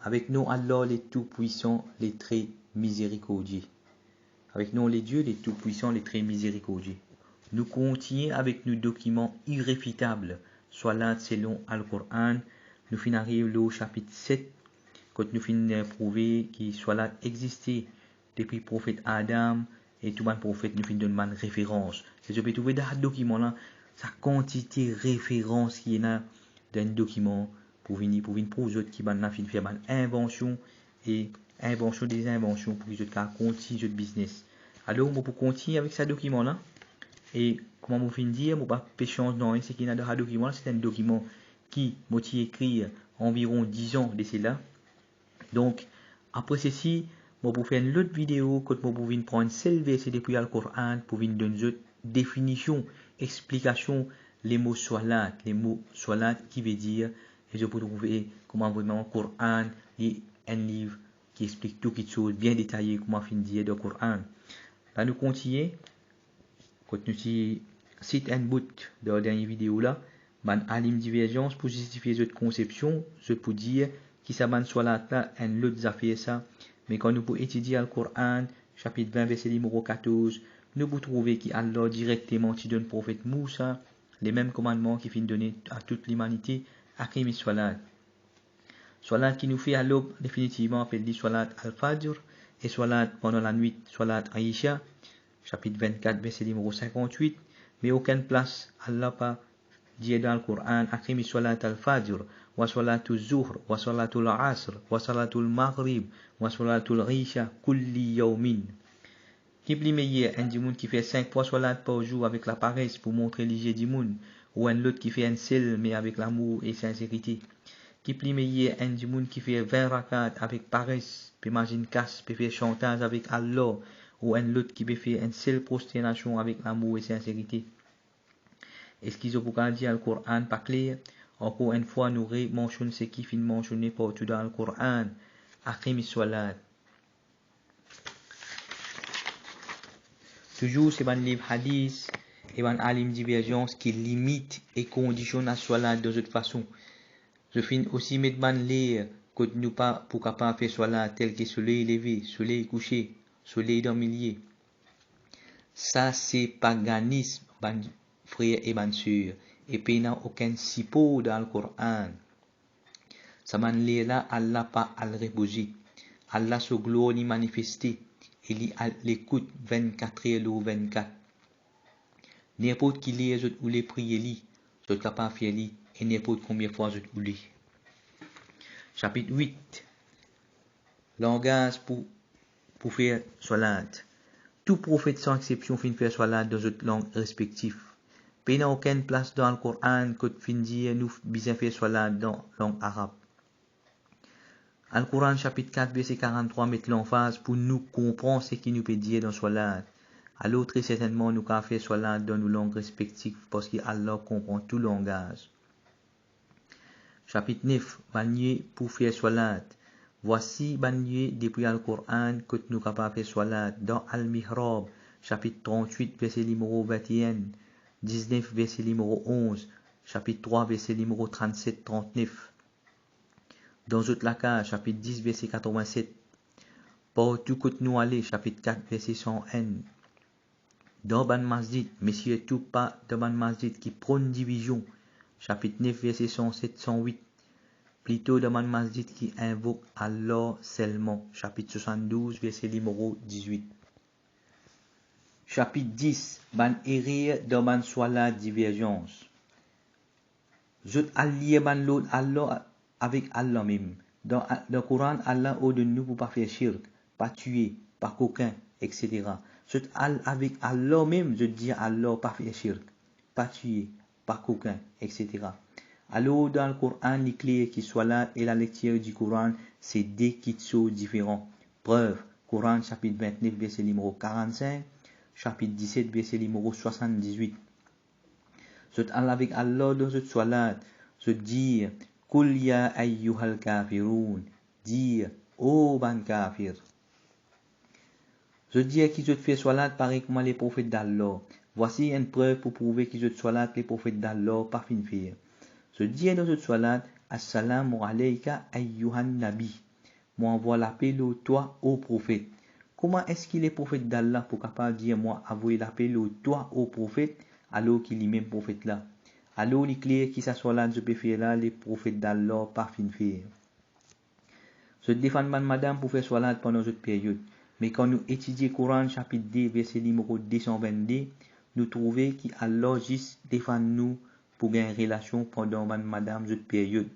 Avec nous, Allah, les tout-puissants, les très miséricordieux. Avec nous, les dieux, les tout-puissants, les très miséricordieux. Nous continuons avec nos documents irréfutables. Salat selon Al-Qur'an. Nous finissons au chapitre 7. Quand nous finissons prouver que Salat existait depuis le prophète Adam et tout le prophète nous finissons donner une référence. Si je peux trouver dans ce document-là, sa quantité de références qui est dans un document pour venir pour les autres qui vont faire une invention et invention des inventions pour les autres qui continuent le business. Alors, pour continuer avec ce document-là, et comment vous finissez dire, pas péchance non, c'est qu'il y a dans ce document, c'est un document qui m'a écrit environ 10 ans de cela. Donc, après ceci, je vais faire une autre vidéo quand je vais prendre un seul verset depuis le Coran pour vous donner une définition, explication, les mots salat qui veut dire, et je peux trouver comment vraiment le Coran est un livre qui explique tout quelque chose bien détaillé, comment finir le Coran. Là, nous continuons. Quand nous citons un bout de la dernière vidéo là, man alim divergence pour justifier cette conception, je peux dire qui s'abat soit là un autre affaire ça, mais quand nous pouvons étudier le Coran, chapitre 20 verset numéro 14, nous pouvons trouver qu'Allah directement dit donne prophète Moussa les mêmes commandements qu'il finit donner à toute l'humanité, Aqimi Salat. Salat qui nous fait à l'aube définitivement appelé dit Salat al-Fajr et Salat pendant la nuit, Salat Aïcha. Chapitre 24, verset numéro 58, mais aucune place, Allah pas dit dans le Coran, Aqimi salat al-fajr, wa salatul zuhr, wa salatul asr, wa salatul maghrib, wa salatul risha, kulli yawmin. Qui plie meilleur, un du monde qui fait 5 fois salat par jour avec la paresse pour montrer l'hygiène du monde, ou un autre qui fait un seul mais avec l'amour et sincérité. Qui plie meilleur, un du monde qui fait 20 rakat avec paresse, puis imagine casse, puis fait chantage avec Allah, ou un autre qui peut faire une seule prosternation avec l'amour et sincérité. Est-ce qu'ils ont pourquoi dire le Coran pas clair? Encore une fois, nous mentionnons ce qui finit mentionné partout dans le Coran. Aqimi salat. Toujours, c'est un livre hadith et un alim divergence qui limite et conditionne la salat de cette façon. Je finis aussi mettre un livre que nous pas pour capable faire salat tel que soleil levé, soleil couché, soleil dans milieu. Ça, c'est paganisme, ban frère et ban sœur. Et puis, il n'y a aucun sipo dans le Coran. Ça man là, Allah pas à le reposer. Allah se gloire ni manifester. Il l'écoute 24 heures ou 24. N'importe qui les autres ou les prier li, je suis capable de faire li, et n'importe combien de fois je ou li. Chapitre 8. Langage pour faire salat. Tout prophète sans exception finit faire salat dans notre langue respective. Il n'y a aucune place dans le Coran que finit dire nous bien faire salat dans la langue arabe. Al Coran chapitre 4 verset 43 met l'emphase pour nous comprendre ce qui nous peut dire dans salat. À l'autre certainement nous avons fait salat dans nos langues respectives parce que Allah comprend tout langage. Chapitre 9 Bagné pour faire salat. Voici bagné depuis le Coran que nous capables de faire salat dans Al-Mihrab, chapitre 38, verset numéro 21, 19, verset numéro 11, chapitre 3, verset numéro 37-39. Dans Zotlaka, chapitre 10, verset 87. Partout que nous allons, chapitre 4, verset 101. Dans Ban Masjid, mais surtout pas dans Ban Masjid qui prône division, chapitre 9, verset 107-108. Plutôt dans Ban Masjid qui invoque Allah seulement, chapitre 72, verset numéro 18. Chapitre 10, Ban Erir dans Ban Swala divergence. Zot allié Ban l'autre Allah avec Allah même. Dans le Coran, Allah ordonne nous pour pas faire shirk, pas tuer, pas coquin, etc. Zot avec Allah même, je dis Allah pas faire shirk, pas tuer, pas coquin, etc. Alors dans le Coran, il est clair que salat et la lecture du Coran, c'est deux kitsos différents. Preuve, Coran chapitre 29, verset numéro 45, chapitre 17, verset numéro 78. Zot avec Allah dans ce salat, se dire Kul ya ayyuhal kafirun, dire ô ban kafir. Je dis qu'ils ont fait salat pareil comme les prophètes d'Allah. Voici une preuve pour prouver qu'ils ont salat les prophètes d'Allah par fin faire. Je dis dans cette salat Assalamu alayka ayyuhan nabi. moi envoie l'appel au toi au prophète. Comment est-ce qu'il est prophète d'Allah pour capable dire moi avouer l'appel au toi au prophète alors qu'il est même prophète là? Alors les clés qui s'assoient là, je peux faire là, les prophètes d'Allah pas fin faire. Je défends madame pour faire salat pendant cette période. Mais quand nous étudions Coran chapitre 2 verset numéro 222, nous trouvons qu'Allah juste défend nous pour gagner une relation pendant madame cette période.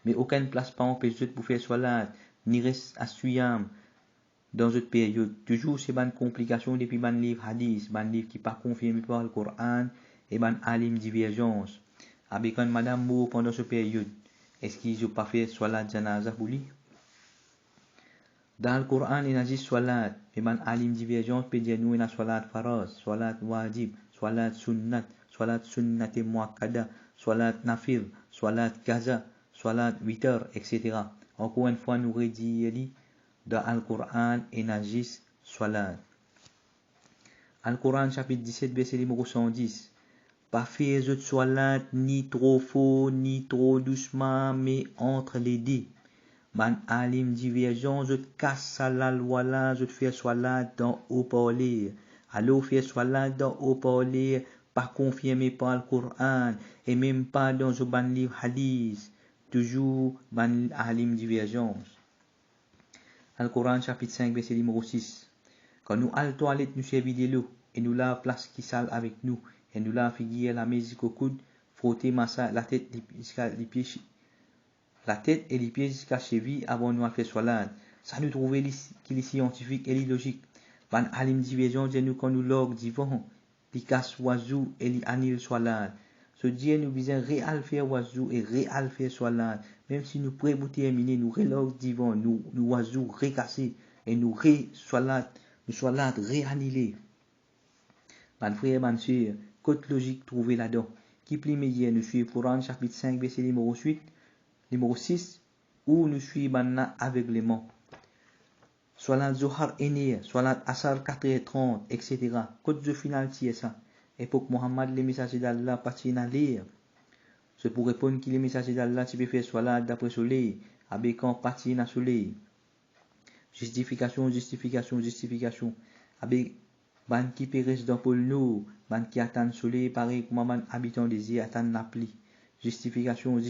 Mais aucune place pas empêche pour faire salat, ni reste à suyam dans cette période. Toujours c'est une complication depuis ban livre hadith, ban livre qui pas confirmé par le Coran et ban alim divergence. Avec quand madame mort pendant cette période, est-ce qu'ils n'ont pas fait salat janaza pour lui? Dans le Coran, il y a dit salat, et ban alim divergence peut dire nous il y a salat faraz, salat wajib, salat sunnat et muakkada, salat nafil, salat kaza, salat witr, etc. Encore une fois, nous redit dans le Coran, il y a dit salat. Al Coran chapitre 17 verset numéro 110. Pas faire de salat ni trop fort ni trop doucement, mais entre les deux. Man alim divergent, je casse salat wala, je fais salat dans haut-parler. Alors faire salat dans haut-parler, pas confirmé par le Coran et même pas dans un ban livre hadith. Toujours ban alim divergence. Al Coran chapitre 5 verset numéro 6. Quand nous allons à la toilette, nous servons de l'eau et nous la place qui sale avec nous et nous la figure la musique au coude, frotter massa la tête les pieds la tête et les pieds jusqu'à cheville avant de faire salat. Ça nous trouve qu'il est scientifique et logique. Ban alim divergence de nous quand nous log divan, li casse oiseau et li annule salat. Ce Dieu nous vise réel faire oiseau et réel faire salat. Même si nous prêts pour terminer, nous relog divan, nous oiseau recasser et nous salat réannulé. Ban frère, ban sœur, côte logique trouvée là-dedans. Qui plie meilleur, nous suivons Coran chapitre 5 verset numéro 8. Numéro 6, où nous suivons maintenant aveuglément. Salat Zohar Ene, Salat Asar 4h30, etc. Côte de final, c'est ça. Époque Mohammed, les messagers d'Allah, partis à lire. C'est pour répondre que les messagers d'Allah, tu peux faire Salat d'après soleil, avec quand partis à soleil. Justification. Avec ban qui périssent dans le nous, ban qui attendent soleil, pareil comme ban habitant des îles attendent la pluie. Justification.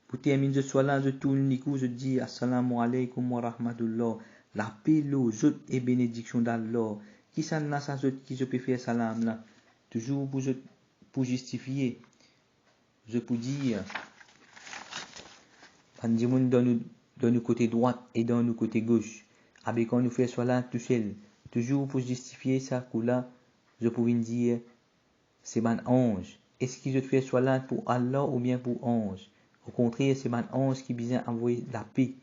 Pour terminer ce soir-là, je tourne le cou, je dis Assalamu alaikum wa rahmatullah. La paix, l'eau, et bénédiction d'Allah. Qui s'en a ça, qui je peux faire salam là? Toujours pour justifier. Je peux dire, dans le côté droit et dans le côté gauche. Avec quand nous faisons salat tout seul. Toujours pour justifier ça, que là, je pouvais dire, c'est un ange. Est-ce que je fais salat pour Allah ou bien pour ange? Au contraire, c'est un ange qui vient envoyer la paix,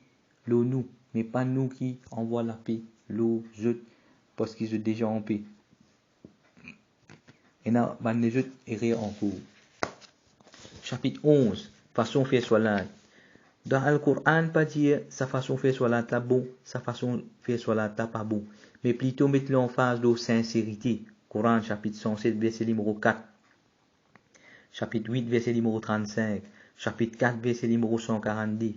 l'eau nous, mais pas nous qui envoie la paix, l'eau je, parce qu'ils sont déjà en paix. Et là, les autres erreurs en cours. Chapitre 11, façon faire salat. Dans le Coran, pas dire sa façon faire salat là bon, sa façon faire salat là pas bon, mais plutôt mettre l'emphase de sincérité. Coran chapitre 107 verset numéro 4. Chapitre 8 verset numéro 35. Chapitre 4 verset numéro 142.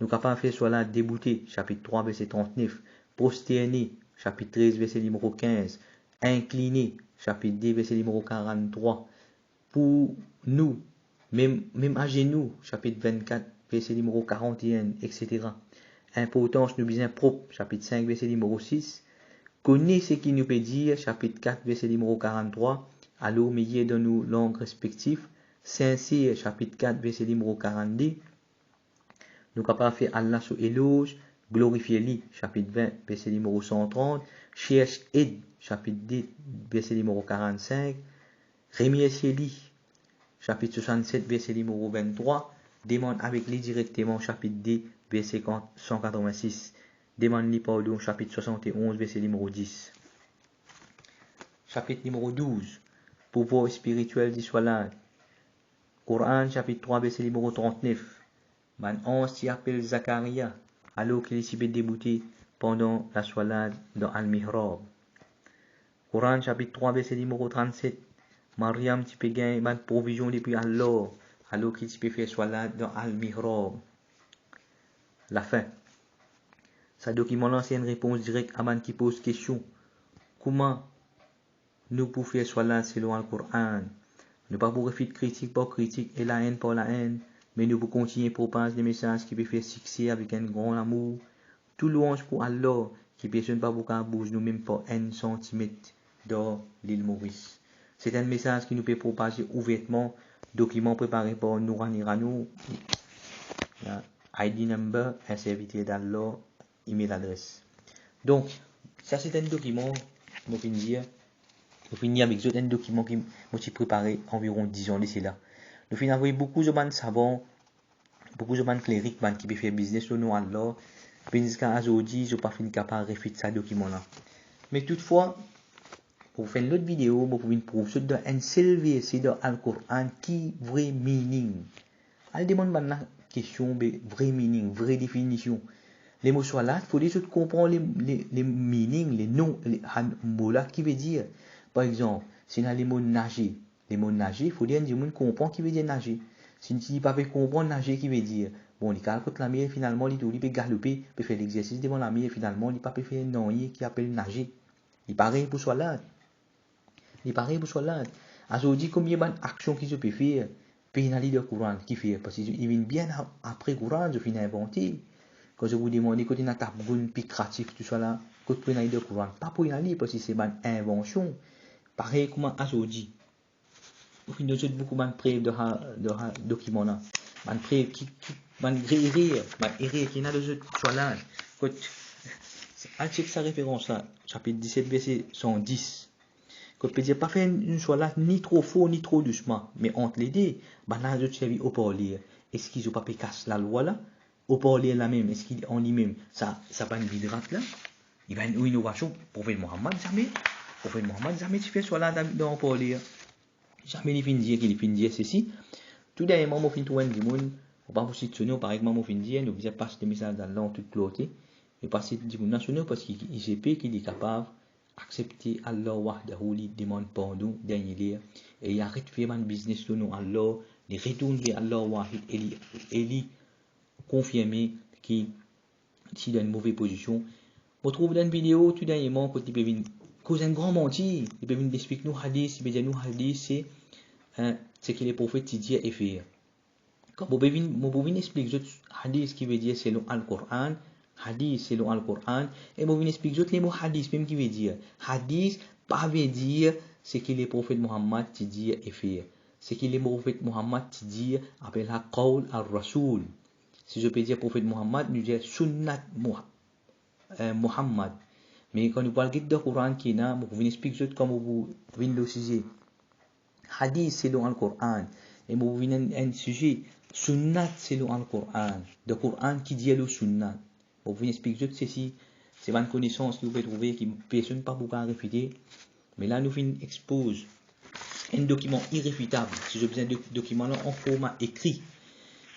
Nous capables de faire salat débouté. Chapitre 3 verset 39. Prosterné. Chapitre 13 verset numéro 15. Incliné. Chapitre 2 verset numéro 43. Pour nous, même à genoux. Chapitre 24 verset numéro 41, etc. Importance nous bien propre. Chapitre 5 verset numéro 6. Connais ce qui nous peut dire. Chapitre 4 verset numéro 43. Alors meilleur dans nos langues respectives. Sincère, chapitre 4, verset numéro 42. Nous capables de faire Allah sur éloge, glorifier lui, chapitre 20, verset numéro 130. Cherche aide, chapitre 10, verset numéro 45. Remercier lui, chapitre 67, verset numéro 23. Demande avec lui directement, chapitre 2, verset 186. Demande lui pardon, chapitre 71, verset numéro 10. Chapitre numéro 12. Pouvoir spirituel du salat. Coran chapitre 3 verset numéro 39. Man ange qui appelle Zacharia alors qu'il s'y fait débouter pendant la salat dans Al-Mihrab. Coran chapitre 3 verset numéro 37. Mariam qui peut gagner une provision depuis Allah alors qu'il s'y peut faire salat dans Al-Mihrab. la fin. Ce document-là, c'est une réponse directe à man qui pose question. Comment nous pouvons faire soit selon le Coran? Ne pas pour refuter critique par critique et la haine par la haine, mais nous pouvons continuer à propager des messages qui peuvent faire succès avec un grand amour. Tout louange pour Allah, qui personne pas beaucoup à bouger nous-mêmes par 1 centimètre dans l'île Maurice. C'est un message qui nous peut propager ouvertement. Document préparé par Nourani Ranou, ID number, un serviteur d'Allah, email adresse. Donc, ça c'est un document, je finis avec un document qui m'a préparé environ 10 ans d'ici là. Nous finissons avec beaucoup de gens savants, beaucoup de gens clériques qui peuvent faire business au nom d'Allah. Jusqu'à aujourd'hui, je n'ai pas fini capable de refuter ce document-là. Mais toutefois, pour faire une autre vidéo, vous pouvez prouver dans un seul verset dans le Coran qui vrai meaning. Elle demande maintenant question de vrai meaning, vraie définition. Les mots soit là, il faut déjà comprendre les meaning, les noms, les mots là qui veut dire. Par exemple, si on a les mots nager, il faut dire que les gens comprennent qui veut dire nager. Si on ne peut pas comprendre nager qui veut dire, bon, il calcule la mer, finalement, il peut galoper, il peut faire l'exercice devant la mer, finalement, il ne peut pas faire un qui appelle nager. Il paraît pour soi là. Aujourd'hui, combien d'actions qu'ils se peuvent faire, pénaliser le Coran qui fait, parce qu'ils viennent bien après le Coran, ils viennent inventer. Quand je vous demande, quand il y a un pic créatif, tout ça là, quand vous pénaliser le Coran, pas pour pénaliser, parce que c'est une invention. Pareil comme aujourd'hui. Au final, j'ai beaucoup de preuves de ce document-là. Des preuves qui erreurs qui n'a de ce soit-là. Quand on check sa référence là, chapitre 17, verset 110. Quand on peut dire pas faire une soit-là ni trop fort ni trop doucement, mais entre les deux, là, je suis au parler. Est-ce qu'ils n'ont pas pu casser la loi là? Au parler là même, est-ce qu'il en lui-même, ça pas une vie de rate là? Il va une innovation. Prophète Mohammed, jamais tu fais soit-là dans le parler. Jamais il finit dire qu'il finit dire ceci. Tout dernièrement, moi, je trouve un monde, on va vous citer, par exemple, moi, je dire, nous faisons passer des messages dans l'an tout cloté, et passer des mots nationaux parce qu'il sait qu'il est capable d'accepter Allah wahdahu, il demande pardon, dernier lire, et il arrête de faire un business de nous, Allah, il retourne vers Allah wahid, et il confirme qu'il est dans une mauvaise position. On trouve dans une vidéo, tout dernièrement, quand il peut venir cause un grand menti, il peut venir expliquer nous hadith, il peut dire nous hadith, c'est ce que les prophètes disent et faire. Quand vous pouvez expliquer hadith, ce qui veut dire selon le Coran, hadith selon le Coran, et vous pouvez expliquer les mots hadith, même qui veut dire. Hadith, pas veut dire ce que les prophètes Muhammad disent et faire. Ce que les prophètes Muhammad disent appelle la qawl al-rasoul. Si je peux dire prophète Muhammad, nous disons sunnat Muhammad. Mais quand nous parlons de Coran qui est là, vous pouvez expliquer comme vous pouvez le sujet. Hadith selon le Coran. Et vous pouvez un sujet. Sunnat selon le Coran. Le Coran qui dit le sunnat. Vous pouvez expliquer ceci. C'est une connaissance que vous pouvez trouver qui ne personne pas beaucoup à réfuter. Mais là, nous expose un document irréfutable. Si je besoin de document en format écrit,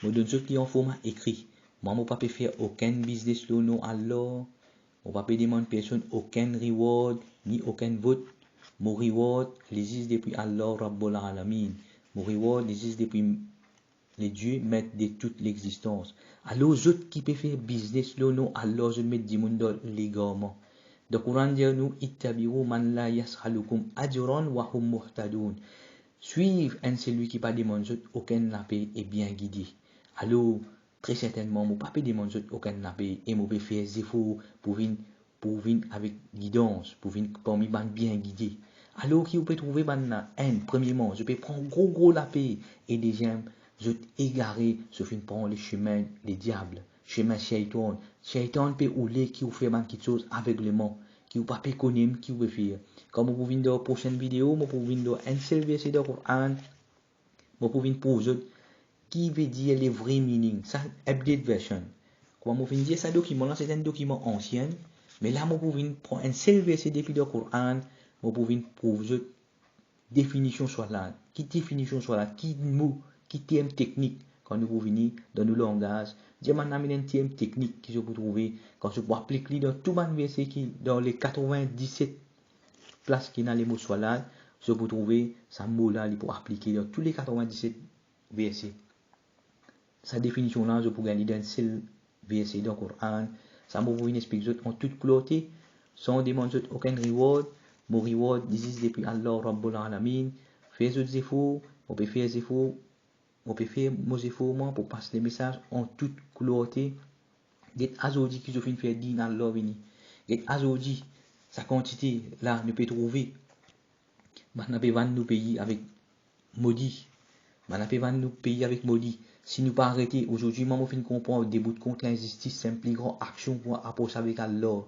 je donne ce qui est en format écrit. Moi, je ne peux pas faire aucun business de non Allah. On ne va pas demander personne aucun reward ni aucun vote. Mon reward, les existe depuis Allah Rabbul Alamin. Mon reward, les existe depuis les dieux maîtres de toute l'existence. Alors, les autres qui peuvent faire business, là, non, Allah, je mets du monde légalement. Le Coran dit nous, ittabi'u man la yas'alukum ajran wa hum muhtadun. Suivre un celui qui pas demande aucun nappé et bien guidé. Alors, très certainement, mon papa demande aucun nappé et mon papa fait des efforts pour venir avec guidance, pour venir parmi les bien guidés. Alors, qui vous peut trouver maintenant, premièrement, je peux prendre gros nappé et deuxième, je égaré, je finis prendre les chemins, les diables, chemin shaitan. Shaitan peut rouler qui vous fait quelque chose aveuglément, qui vous pas connaître, qui vous faire. Comme vous pouvez dans la prochaine vidéo, vous pouvez dans un seul verset de Coran, vous pouvez poser qui veut dire les vrais meanings, ça update version. Comme vous pouvez dire, ce document-là, c'est un document ancien, mais là, vous pouvez prendre un seul verset depuis le Coran, vous pouvez poser définition soit là, qui définition soit là, qui mot, qui terme technique, quand nous venons dans nos langages, j'ai maintenant un terme technique que je peux trouver, quand je peux appliquer dans tout le verset qui, dans les 97 places qui dans les mots soit là, je peux trouver ce mot-là, il peut appliquer dans tous les 97 versets. Sa définition là, je peux gagner dans un seul verset dans le Coran. Ça m'a voulu expliquer en toute clarté, sans demander aucun reward. Mon reward, this depuis Allah Rabbul Alamin. Fais des efforts, on peut faire des efforts, on peut faire des efforts pour passer les messages en toute clarté. Get azodi qui je fin faire din Allah vini. Get azodi, sa quantité là, nous peut trouver. Maintenant, peut vendre nos pays avec maudit. Maintenant, peut vendre nos pays avec maudit. Si nous pas arrêter, aujourd'hui, moi, je comprendre des bouts de contre l'injustice, c'est une plus grande action pour approcher avec Allah.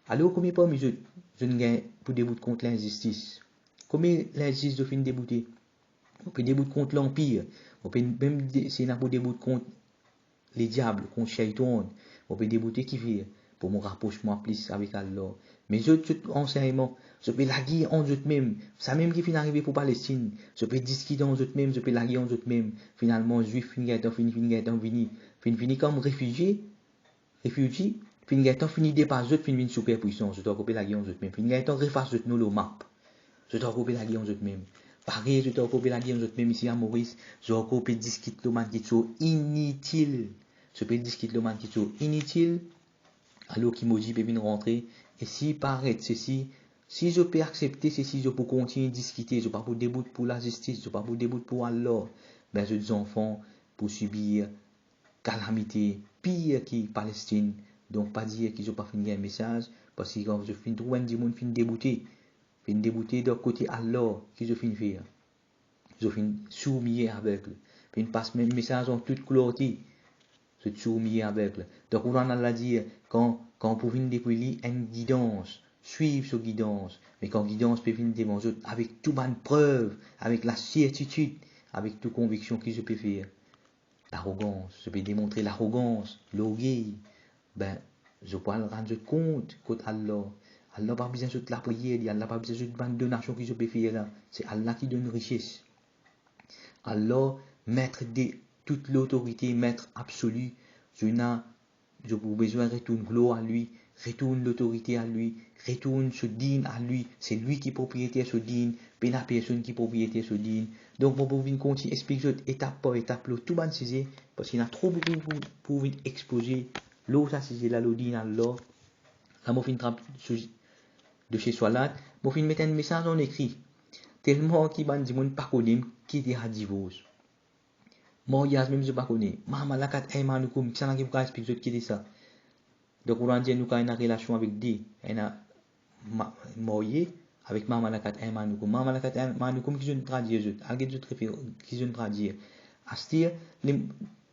Alors, combien pas, je ne gagne pour des bouts de contre l'injustice? Combien l'injustice de fin débouter? On peut débouter contre l'empire. On peut même, c'est pour débouter contre les diables, contre Shaitan. On peut débouter qui fait pour mon rapprochement plus avec Allah. Mais je enseignement, je peux laguer en eux-mêmes. Ça même qui finit arriver pour Palestine. Je peux discuter en eux-mêmes, je peux laguer en eux-mêmes. Finalement, juif fini comme réfugié, fini dépassé, fini une superpuissance. Je dois couper la guerre en eux-mêmes. Fini étant refasse nous le map. Je dois couper la guerre en eux-mêmes. Pareil, je dois couper la guerre en eux-mêmes ici à Maurice. Je dois couper discuter le man qui sont inutile. Je peux discuter le man qui sont inutile. Alors qui maudit peut venir rentrer. Et si paraît ceci, si je peux accepter ceci, je peux continuer à discuter, je ne peux pas pour débouter pour la justice, je ne peux pas pour débouter pour Allah, ben je dis enfants pour subir calamité pire que Palestine. Donc pas dire qu'ils n'ont pas fini un message, parce que quand je finis trouver un monde fin débouter de côté Allah, qui je finis faire. Je finis soumis avec, je passe même message en toute clarté. Se soumis avec. Donc, on a dit, quand on peut venir depuis une guidance, suivre cette guidance, mais quand guidance peut venir devant eux, avec toute bonne preuve, avec la certitude, avec toute conviction que je peux faire. L'arrogance, je peux démontrer l'arrogance, l'orgueil, ben, je peux le rendre compte contre Allah. Allah n'a pas besoin de la prière, Allah n'a pas besoin de la donation que je peux faire là. C'est Allah qui donne richesse. Allah, maître de toute l'autorité, maître absolu, je n'ai besoin de retourner gloire à lui, retourne l'autorité à lui, retourne ce digne à lui, c'est lui qui est propriétaire ce digne, pas la personne qui est propriétaire ce digne. Donc, pour venir continuer, expliquer étape par étape, tout le monde parce qu'il y a trop beaucoup pour venir exposer l'autre à là, le digne à l'or. Là, je finis de chez soi là, je finis mettre un message en écrit. Tellement qu'il y a des gens qui ne qui est à divorce. Moi, il y a même je ne connais pas. Maman, la carte est manoukoum, ça n'a pas pu expliquer qui est ça. Donc, on dit nous avons une relation avec des, on a marié avec maman la carte est manoukoum. Maman la carte est manoukoum qui je ne traduis, qui je ne traduis. C'est-à-dire, les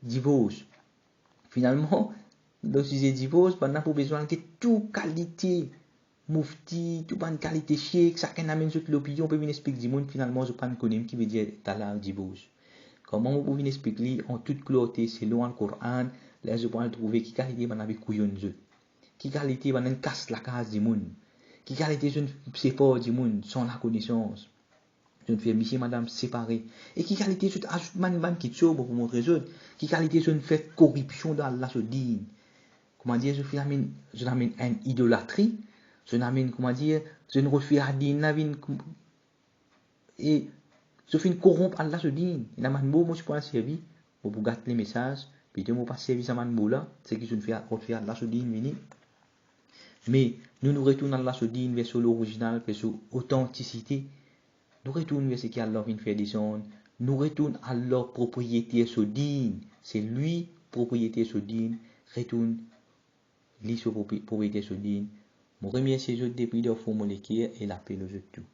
divorces. Finalement, dans ce divorce, on a besoin de toute qualité. Moufti, tout bonne qualité chic, chacun amène toute l'opinion, on peut venir expliquer du monde, finalement, je ne sais pas qui veut dire talent divorce. Comment on peut venir expliquer en toute clarté, c'est loin le Coran, là je peux trouver qui qualité on avec couillon qui qualité on casse la case du monde, qui qualité je ne sais pas du monde sans la connaissance, je ne fais monsieur madame séparés, et qui qualité je ajoute man qui tue pour montrer je, qui qualité je ne fais corruption dans la se dit, comment dire, je n'amène une idolâtrie, je n'amène, comment dire, je ne refuse à dire, et je finis corrompre Allah se dit, il n'a pas de mots, moi je peux servir, pour gâter les messages, puis je ne peux pas servir à man mot là, c'est que je ne fais pas Allah se dit, mais nous retournons à Allah se dit, vers l'original, vers l'authenticité, nous retournons vers ce qu'Allah vient faire descendre, nous retournons à leur propriété se dit, c'est lui, propriété se dit, retourne, lui, propriété se dit. Je remercie les autres depuis de formuler et l'appel aux autres tout.